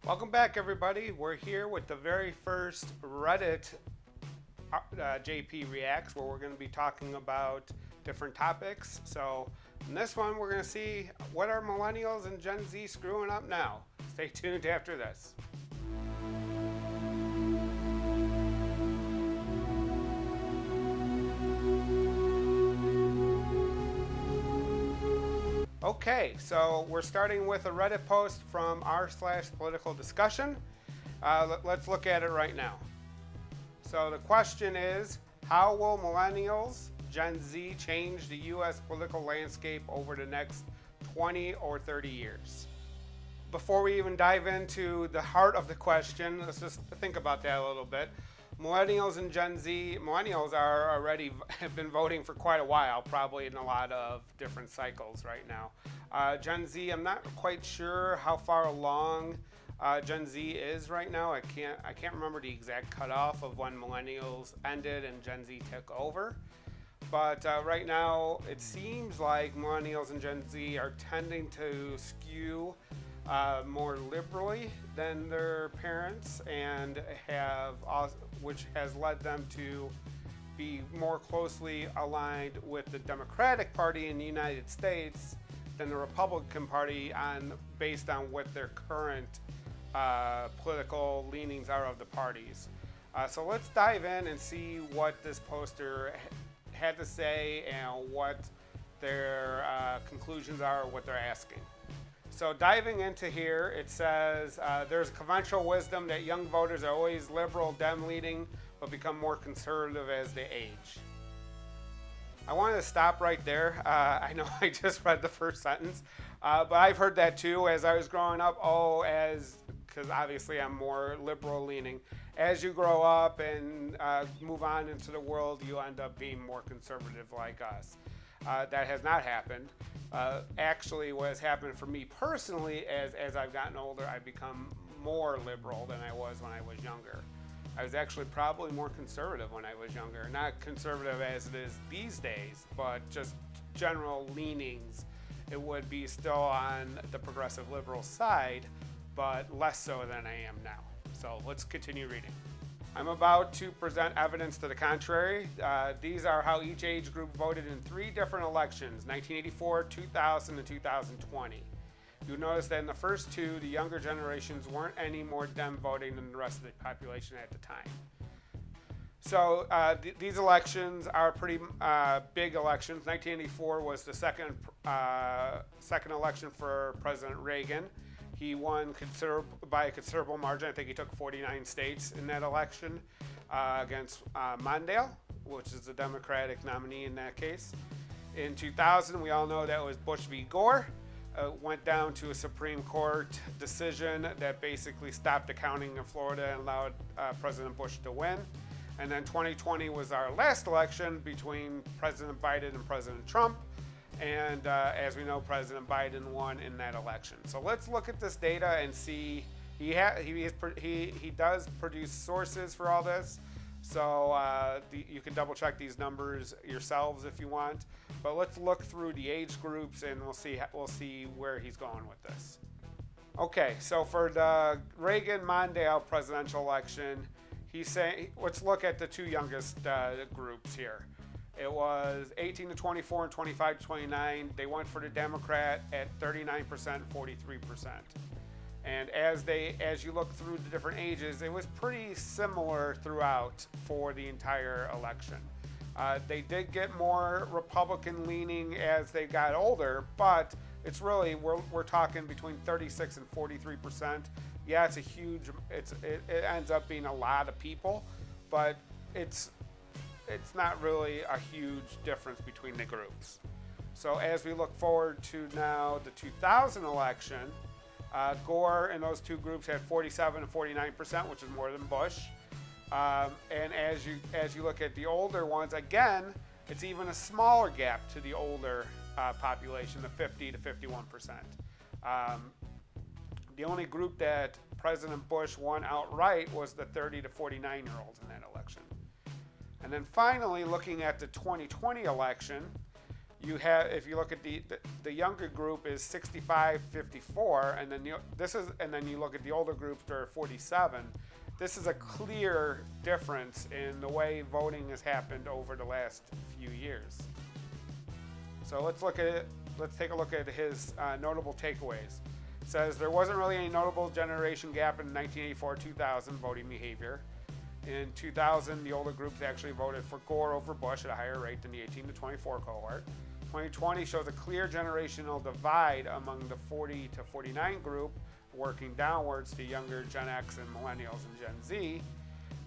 Welcome back, everybody. We're here with the very first Reddit JP Reacts, where we're going to be talking about different topics. So in this one, we're going to see what are millennials and Gen Z screwing up now. Stay tuned after this. Okay, so we're starting with a Reddit post from r/PoliticalDiscussion. Let's look at it right now. So the question is, how will millennials, Gen Z, change the U.S. political landscape over the next 20 or 30 years? Before we even dive into the heart of the question, let's just think about that a little bit. Millennials and Gen Z, millennials have been voting for quite a while, probably in a lot of different cycles right now. Gen Z, I'm not quite sure how far along Gen Z is right now. I can't remember the exact cutoff of when millennials ended and Gen Z took over. But right now, it seems like millennials and Gen Z are tending to skew more liberally than their parents, and which has led them to be more closely aligned with the Democratic Party in the United States than the Republican Party based on what their current political leanings are of the parties. So let's dive in and see what this poster had to say and what their conclusions are, or what they're asking. So diving into here, it says, there's a conventional wisdom that young voters are always liberal, Dem leading, but become more conservative as they age. I wanted to stop right there. I know I just read the first sentence, but I've heard that too as I was growing up. Because obviously I'm more liberal leaning. As you grow up and move on into the world, you end up being more conservative like us. That has not happened. Actually, what has happened for me personally, as I've gotten older, I've become more liberal than I was when I was younger. I was actually probably more conservative when I was younger. Not conservative as it is these days, but just general leanings. It would be still on the progressive liberal side, but less so than I am now. So let's continue reading. I'm about to present evidence to the contrary. These are how each age group voted in 3 different elections, 1984, 2000, and 2020. You'll notice that in the first 2, the younger generations weren't any more Dem voting than the rest of the population at the time. So these elections are pretty big elections. 1984 was the second election for President Reagan. He won by a considerable margin. I think he took 49 states in that election against Mondale, which is the Democratic nominee in that case. In 2000, we all know that was Bush v. Gore. Went down to a Supreme Court decision that basically stopped the counting in Florida and allowed President Bush to win. And then 2020 was our last election between President Biden and President Trump. And as we know, President Biden won in that election. So let's look at this data and see. He does produce sources for all this. So you can double check these numbers yourselves if you want. But let's look through the age groups and we'll see where he's going with this. Okay, so for the Reagan-Mondale presidential election, he's saying, let's look at the 2 youngest groups here. It was 18 to 24 and 25 to 29. They went for the Democrat at 39%, 43%. And as you look through the different ages, it was pretty similar throughout for the entire election. They did get more Republican leaning as they got older, but it's really, we're talking between 36 and 43%. Yeah, it's a huge, it ends up being a lot of people, but it's not really a huge difference between the groups. So as we look forward to now the 2000 election, Gore and those 2 groups had 47 and 49%, which is more than Bush. And as you look at the older ones, again, it's even a smaller gap to the older population, the 50 to 51%. The only group that President Bush won outright was the 30 to 49-year-olds in that election. And then finally, looking at the 2020 election, you have, if you look at the younger group is 65, 54, and then you look at the older groups that are 47. This is a clear difference in the way voting has happened over the last few years. So let's look at it. Let's take a look at his notable takeaways. It says there wasn't really any notable generation gap in 1984-2000 voting behavior. In 2000, the older groups actually voted for Gore over Bush at a higher rate than the 18 to 24 cohort. 2020 shows a clear generational divide among the 40 to 49 group, working downwards to younger Gen X and Millennials and Gen Z.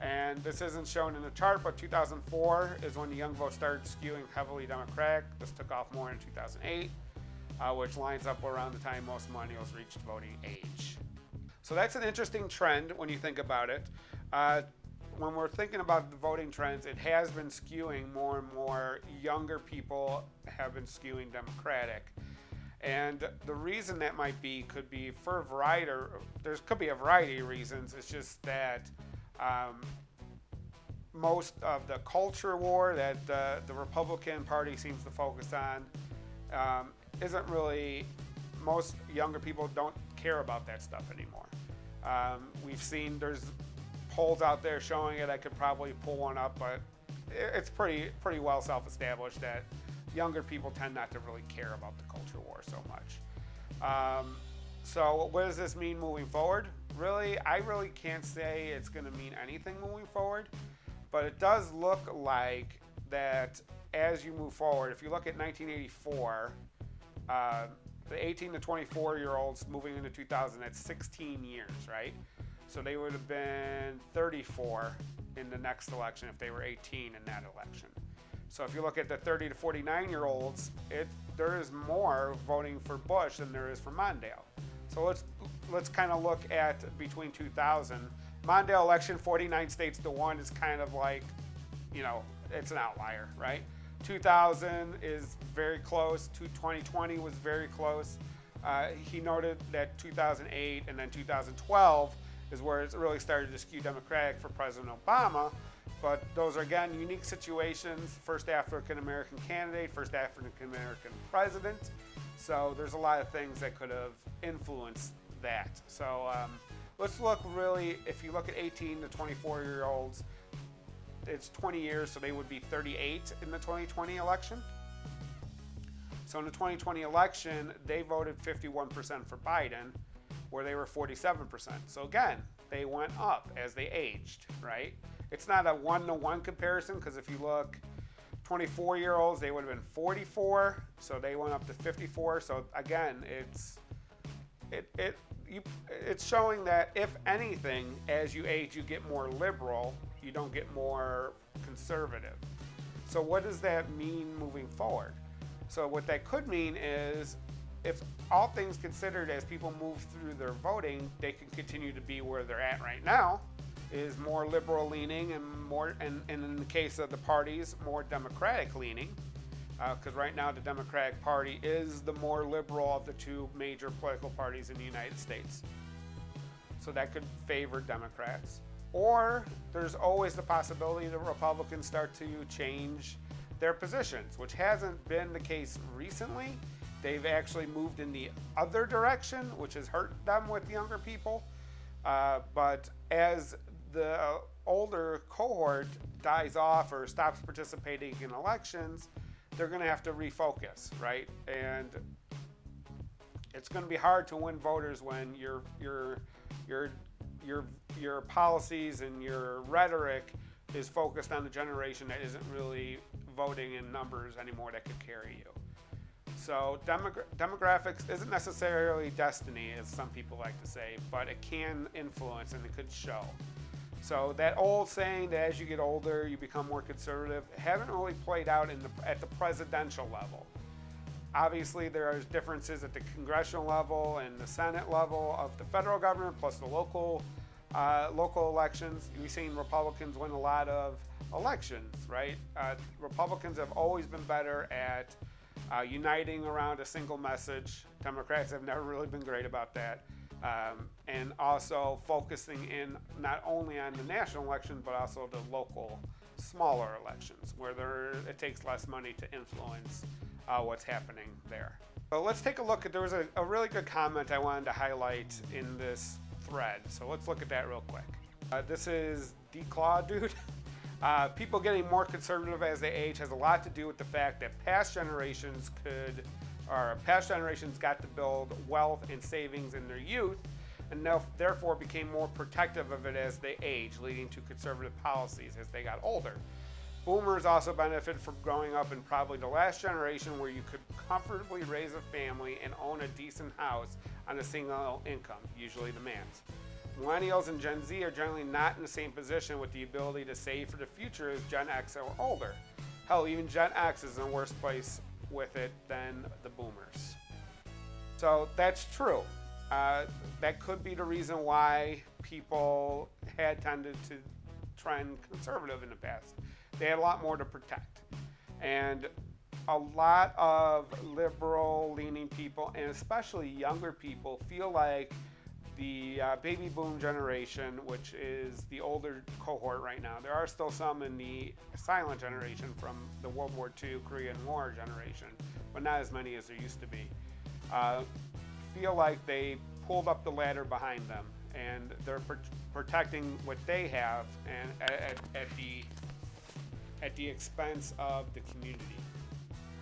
And this isn't shown in the chart, but 2004 is when the young vote started skewing heavily Democratic. This took off more in 2008, which lines up around the time most Millennials reached voting age. So that's an interesting trend when you think about it. When we're thinking about the voting trends, it has been skewing more and more. Younger people have been skewing Democratic. And the reason that might be could be for a variety, could be a variety of reasons. It's just that most of the culture war that the Republican Party seems to focus on isn't really, most younger people don't care about that stuff anymore. We've seen there's polls out there showing it. I could probably pull one up, but it's pretty well self-established that younger people tend not to really care about the culture war so much. So what does this mean moving forward? Really, I really can't say it's going to mean anything moving forward, but it does look like that as you move forward. If you look at 1984, the 18 to 24-year-olds moving into 2000, that's 16 years, right? So they would have been 34 in the next election if they were 18 in that election. So if you look at the 30 to 49-year-olds, there is more voting for Bush than there is for Mondale. So let's kind of look at between 2000. Mondale election, 49 states to 1 is kind of like, it's an outlier, right? 2000 is very close. 2020 was very close. He noted that 2008 and then 2012 is where it really started to skew Democratic for President Obama. But those are, again, unique situations. First African-American candidate, first African-American president. So there's a lot of things that could have influenced that. So let's look really, if you look at 18 to 24-year-olds, it's 20 years, so they would be 38 in the 2020 election. So in the 2020 election, they voted 51% for Biden, where they were 47%. So again, they went up as they aged, right? It's not a one-to-one comparison, because if you look 24-year-olds, they would have been 44, so they went up to 54. So again, it's showing that if anything, as you age, you get more liberal, you don't get more conservative. So what does that mean moving forward? So what that could mean is, if all things considered, as people move through their voting, they can continue to be where they're at right now, is more liberal leaning and in the case of the parties, more Democratic leaning, because right now the Democratic Party is the more liberal of the two major political parties in the United States. So that could favor Democrats. Or there's always the possibility that Republicans start to change their positions, which hasn't been the case recently. They've actually moved in the other direction, which has hurt them with younger people. But as the older cohort dies off or stops participating in elections, they're going to have to refocus, right? And it's going to be hard to win voters when your policies and your rhetoric is focused on the generation that isn't really voting in numbers anymore that could carry you. So demographics isn't necessarily destiny, as some people like to say, but it can influence and it could show. So that old saying that as you get older, you become more conservative, hasn't really played out at the presidential level. Obviously, there are differences at the congressional level and the Senate level of the federal government, plus the local elections. We've seen Republicans win a lot of elections, right? Republicans have always been better at uniting around a single message. Democrats have never really been great about that. And also focusing in not only on the national election, but also the local, smaller elections, where it takes less money to influence what's happening there. So let's take a look at, there was a really good comment I wanted to highlight in this thread. So let's look at that real quick. This is Declaw Dude. People getting more conservative as they age has a lot to do with the fact that past generations got to build wealth and savings in their youth, and therefore became more protective of it as they age, leading to conservative policies as they got older. Boomers also benefit from growing up in probably the last generation where you could comfortably raise a family and own a decent house on a single income, usually the man's. Millennials and Gen Z are generally not in the same position with the ability to save for the future as Gen X or older. Hell, even Gen X is in a worse place with it than the boomers. So that's true. That could be the reason why people had tended to trend conservative in the past. They had a lot more to protect. And a lot of liberal-leaning people, and especially younger people, feel like the baby boom generation, which is the older cohort right now. There are still some in the silent generation from the World War II Korean War generation, but not as many as there used to be. Feel like they pulled up the ladder behind them, and they're protecting what they have, and at the expense of the community.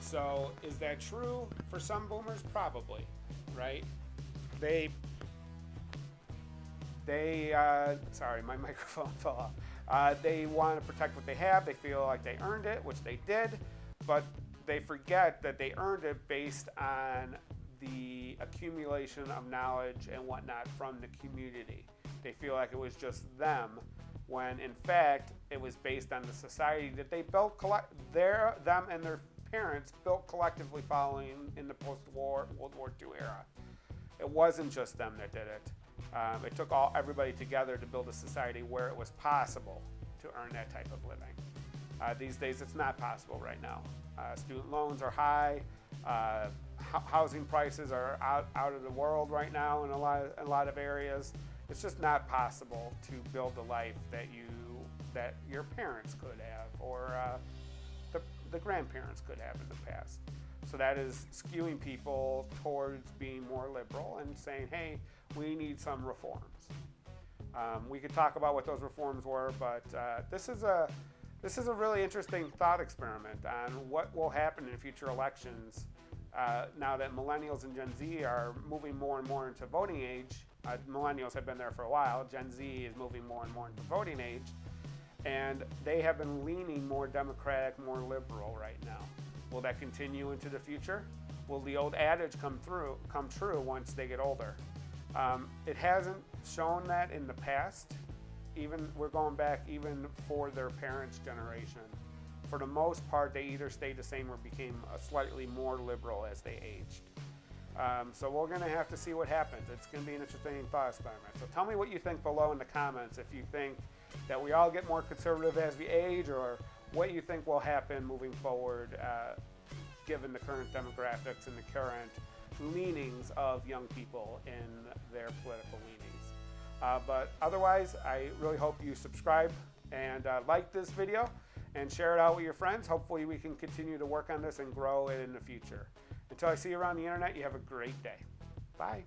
So is that true for some boomers? Probably, right? Sorry, my microphone fell off. They want to protect what they have. They feel like they earned it, which they did, but they forget that they earned it based on the accumulation of knowledge and whatnot from the community. They feel like it was just them, when in fact it was based on the society that they built, them and their parents built collectively following in the post-war World War II era. It wasn't just them that did it. It took everybody together to build a society where it was possible to earn that type of living. These days it's not possible right now. Student loans are high. Housing prices are out of the world right now in a lot of areas. It's just not possible to build the life that your parents could have, or the grandparents could have in the past. So that is skewing people towards being more liberal and saying, hey, we need some reforms. We could talk about what those reforms were, but this is a really interesting thought experiment on what will happen in future elections now that millennials and Gen Z are moving more and more into voting age. Millennials have been there for a while. Gen Z is moving more and more into voting age, and they have been leaning more Democratic, more liberal right now. Will that continue into the future? Will the old adage come true once they get older? It hasn't shown that in the past. We're going back even for their parents' generation. For the most part, they either stayed the same or became slightly more liberal as they aged. So we're going to have to see what happens. It's going to be an interesting thought experiment. So tell me what you think below in the comments, if you think that we all get more conservative as we age, or what you think will happen moving forward given the current demographics and the current leanings of young people in their political leanings. But otherwise, I really hope you subscribe and like this video and share it out with your friends. Hopefully we can continue to work on this and grow it in the future. Until I see you around the internet, you have a great day. Bye.